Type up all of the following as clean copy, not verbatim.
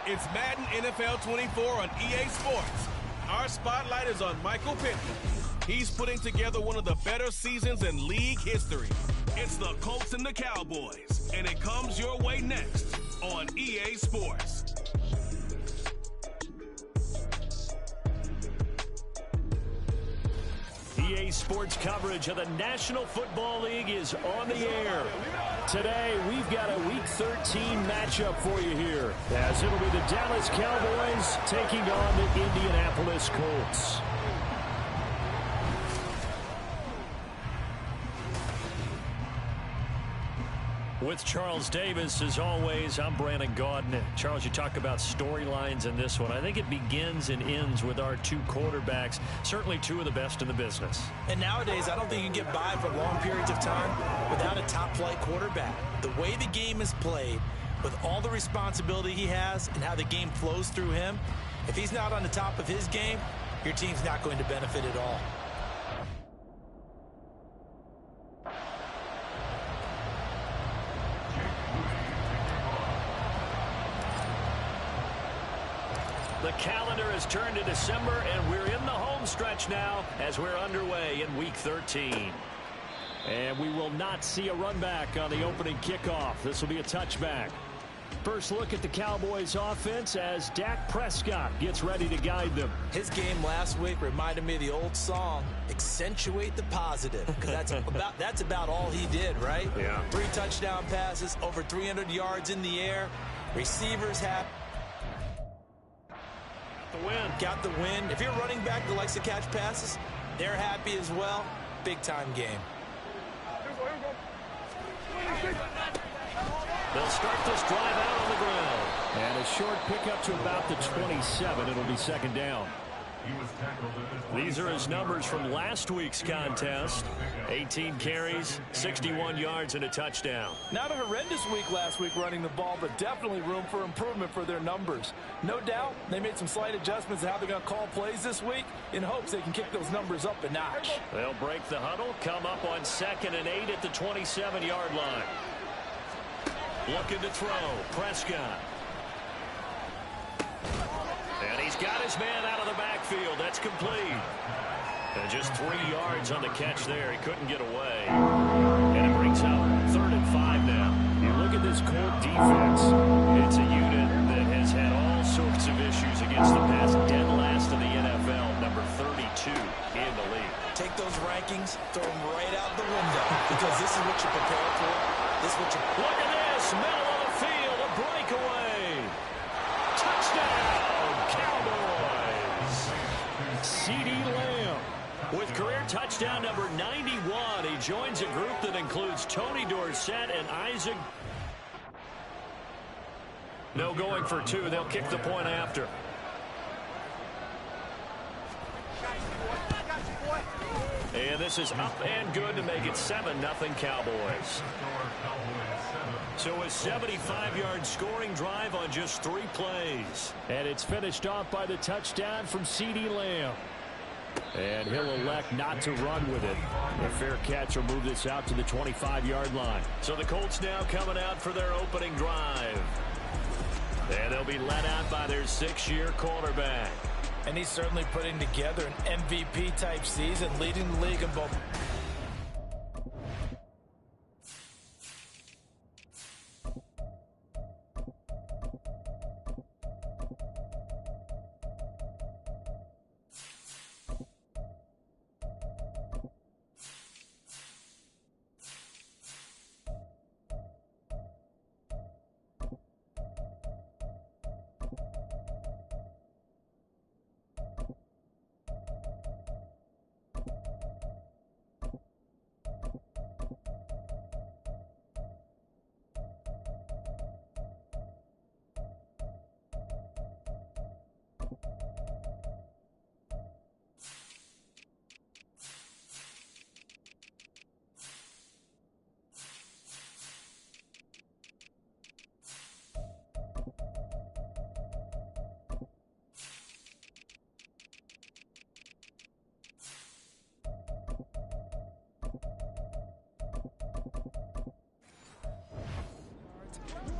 It's Madden NFL 24 on EA Sports. Our spotlight is on Michael Pittman. He's putting together one of the better seasons in league history. It's the Colts and the Cowboys, and it comes your way next on EA Sports. EA Sports coverage of the National Football League is on the air. Today, we've got a Week 13 matchup for you here, as it'll be the Dallas Cowboys taking on the Indianapolis Colts. With Charles Davis, as always, I'm Brandon Gaudin. Charles, you talk about storylines in this one. I think it begins and ends with our two quarterbacks, certainly two of the best in the business. And nowadays, I don't think you can get by for long periods of time without a top-flight quarterback. The way the game is played, with all the responsibility he has and how the game flows through him, if he's not on the top of his game, your team's not going to benefit at all. The calendar has turned to December, and we're in the home stretch now as we're underway in Week 13. And we will not see a run back on the opening kickoff. This will be a touchback. First look at the Cowboys offense as Dak Prescott gets ready to guide them. His game last week reminded me of the old song, accentuate the positive, because that's about all he did, right? Yeah. 3 touchdown passes, over 300 yards in the air. Receivers happy. Got the win. If you're running back that likes to catch passes, they're happy as well. Big time game. They'll start this drive out on the ground. And a short pickup to about the 27. It'll be second down. These are his numbers from last week's contest. 18 carries, 61 yards, and a touchdown. Not a horrendous week last week running the ball, but definitely room for improvement for their numbers. No doubt, they made some slight adjustments to how they're going to call plays this week in hopes they can kick those numbers up a notch. They'll break the huddle, come up on 2nd and 8 at the 27-yard line. Looking to throw, Prescott. And he's got his man out of the backfield. That's complete. And just 3 yards on the catch there. He couldn't get away. And it brings up 3rd and 5 now. You look at this Colt defense. It's a unit that has had all sorts of issues against the pass. Dead last in the NFL, number 32 in the league. Take those rankings, throw them right out the window, because this is what you prepare for. This is what you... Look at this. Middle of the field, a breakaway. Touchdown, Cowboys. Cedee Lamb with career touchdown number 91. He joins a group that includes Tony Dorsett and Isaac. No going for 2. They'll kick the point after. And this is up and good to make it 7-0 Cowboys. So a 75-yard scoring drive on just 3 plays. And it's finished off by the touchdown from Cedee Lamb. And he'll elect not to run with it. A fair catch will move this out to the 25-yard line. So the Colts now coming out for their opening drive. And they'll be led out by their 6-year quarterback. And he's certainly putting together an MVP-type season, leading the league in both.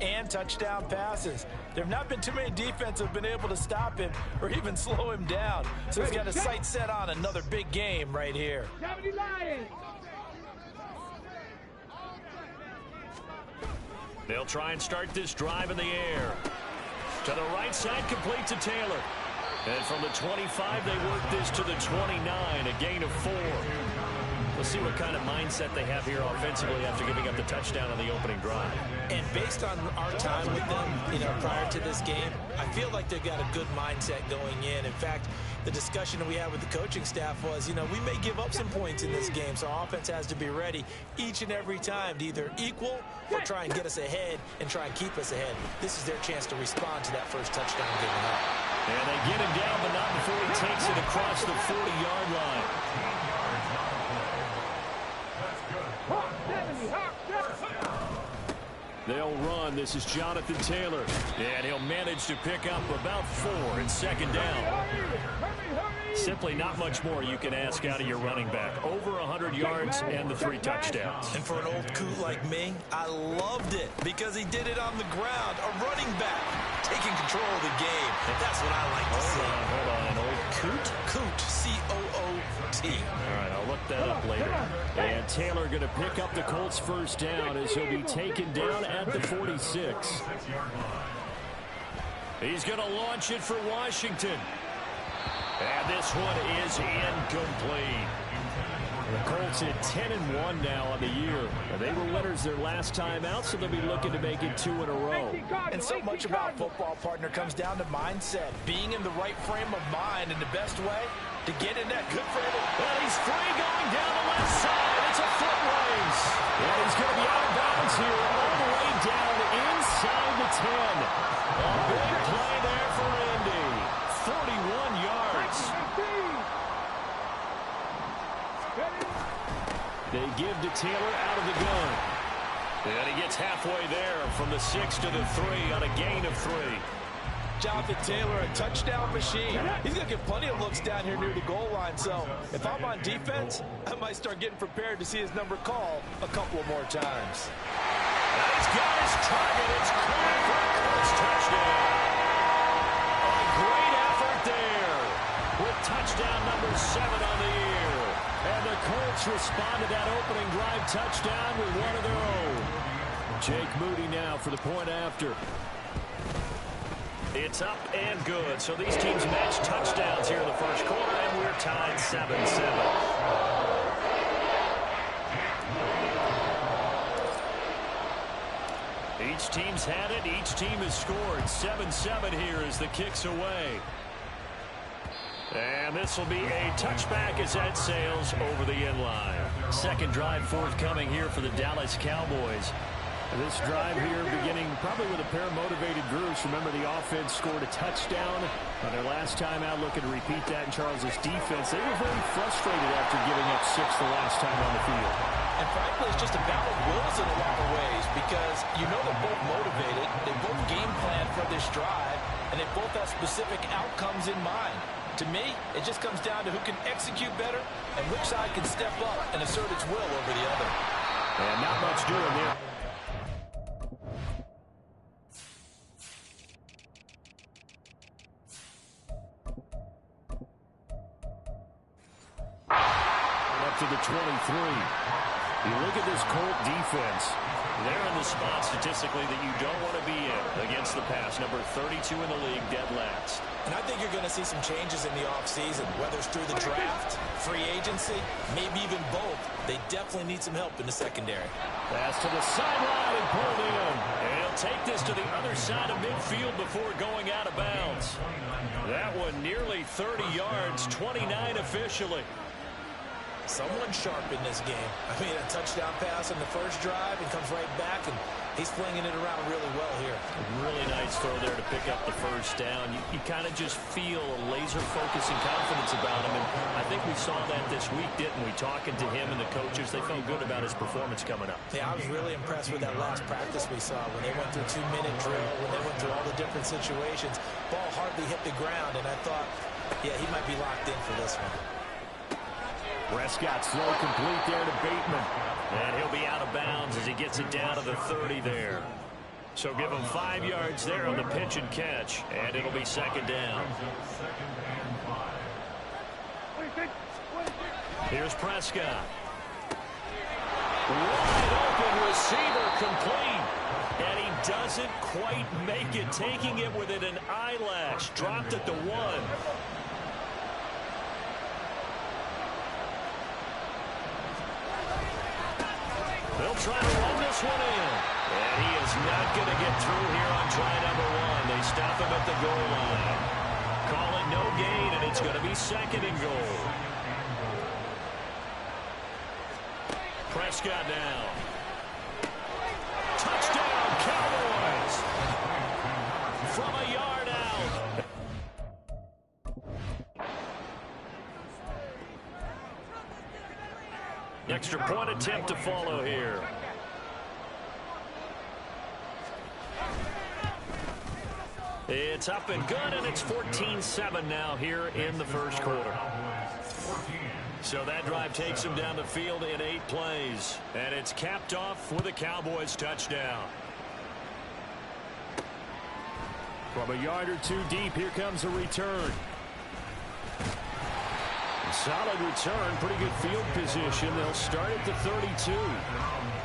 and touchdown passes. There have not been too many defenses that have been able to stop him or even slow him down. So he's got his sights set on another big game right here. They'll try and start this drive in the air. To the right side, complete to Taylor. And from the 25, they work this to the 29, a gain of 4. We'll see what kind of mindset they have here offensively after giving up the touchdown on the opening drive. And based on our time with them, prior to this game, I feel like they've got a good mindset going in. In fact, the discussion that we had with the coaching staff was, we may give up some points in this game, so our offense has to be ready each and every time to either equal or try and get us ahead and try and keep us ahead. This is their chance to respond to that first touchdown given up. And they get him down, but not before he takes it across the 40-yard line. They'll run. This is Jonathan Taylor. And he'll manage to pick up about 4 in second down. Simply not much more you can ask out of your running back. Over 100 yards and the 3 touchdowns. And for an old coot like me, I loved it because he did it on the ground. A running back taking control of the game. That's what I like to see. Hold on. An old coot? Coot. C-O-O-T. All right, I'll look that up later. And Taylor going to pick up the Colts first down as he'll be taken down at the 46. He's going to launch it for Washington. And this one is incomplete. The Colts at 10-1 now on the year. They were winners their last time out, so they'll be looking to make it 2 in a row. And so much about football, partner, comes down to mindset. Being in the right frame of mind, and the best way to get in that good frame of mind. Well, he's free going down the left side. It's a foot race. And he's going to be out of bounds here all the way down inside the 10. A big play there for Indy. 41 yards. They give to Taylor out of the gun. And he gets halfway there from the 6 to the 3 on a gain of 3. Jonathan Taylor, a touchdown machine. He's going to get plenty of looks down here near the goal line. So if I'm on defense, I might start getting prepared to see his number called a couple of more times. He's got his target. It's clear for a Colts touchdown. A great effort there with touchdown number 7 on the year. And the Colts respond to that opening drive touchdown with one of their own. Jake Moody now for the point after. It's up and good. So these teams match touchdowns here in the first quarter, and we're tied 7-7. Each team's had it. Each team has scored. 7-7 here as the kick's away. And this will be a touchback as that sails over the end line. Second drive forthcoming here for the Dallas Cowboys. This drive here beginning probably with a pair of motivated groups. Remember, the offense scored a touchdown on their last time out, looking to repeat that in Charles' defense. They were very frustrated after giving up 6 the last time on the field. And frankly, it's just a battle of wills in a lot of ways because they're both motivated, they both game plan for this drive, and they both have specific outcomes in mind. To me, it just comes down to who can execute better and which side can step up and assert its will over the other. And not much doing there. Up to the 23. You look at this Colt defense. They're in the spot statistically that you don't want to be in against the pass. Number 32 in the league, dead last. And I think you're going to see some changes in the offseason, whether it's through the draft, free agency, maybe even both. They definitely need some help in the secondary. Pass to the sideline and pulled in. And he'll take this to the other side of midfield before going out of bounds. That one nearly 30 yards, 29 officially. Someone sharp in this game. I mean, a touchdown pass on the first drive and comes right back, and he's flinging it around really well here. A really nice throw there to pick up the first down. You kind of just feel a laser focus and confidence about him, and I think we saw that this week, didn't we? Talking to him and the coaches, they felt good about his performance coming up. Yeah, I was really impressed with that last practice we saw when they went through 2-minute drill, when they went through all the different situations. Ball hardly hit the ground, and I thought, yeah, he might be locked in for this one. Prescott slow complete there to Bateman. And he'll be out of bounds as he gets it down to the 30 there. So give him 5 yards there on the pitch and catch, and it'll be second down. Here's Prescott. Wide open receiver complete. And he doesn't quite make it, taking it within an eyelash. Dropped at the 1. They'll try to run this one in. And he is not going to get through here on try number 1. They stop him at the goal line. Call it no gain, and it's going to be second and goal. Prescott now. Touchdown, Cowboys! From a yard out. Extra point attempt to follow here. It's up and good, and it's 14-7 now here in the first quarter. So that drive takes him down the field in 8 plays. And it's capped off with a Cowboys touchdown. From a yard or 2 deep, here comes a return. Solid return, pretty good field position. They'll start at the 32.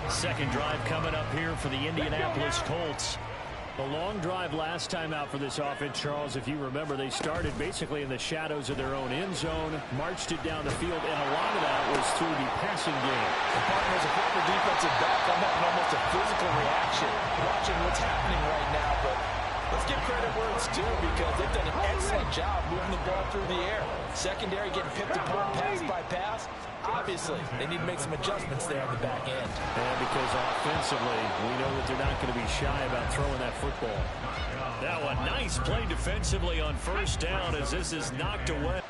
Second drive coming up here for the Indianapolis Colts. A long drive last time out for this offense, Charles. If you remember, they started basically in the shadows of their own end zone, marched it down the field, and a lot of that was through the passing game. As a former defensive back, I'm having almost a physical reaction watching what's happening right now, but let's give credit where it's due because they've done an excellent job moving the ball through the air. Secondary getting picked apart pass by pass. Obviously, they need to make some adjustments there on the back end. And because offensively, we know that they're not going to be shy about throwing that football. Now a nice play defensively on first down as this is knocked away.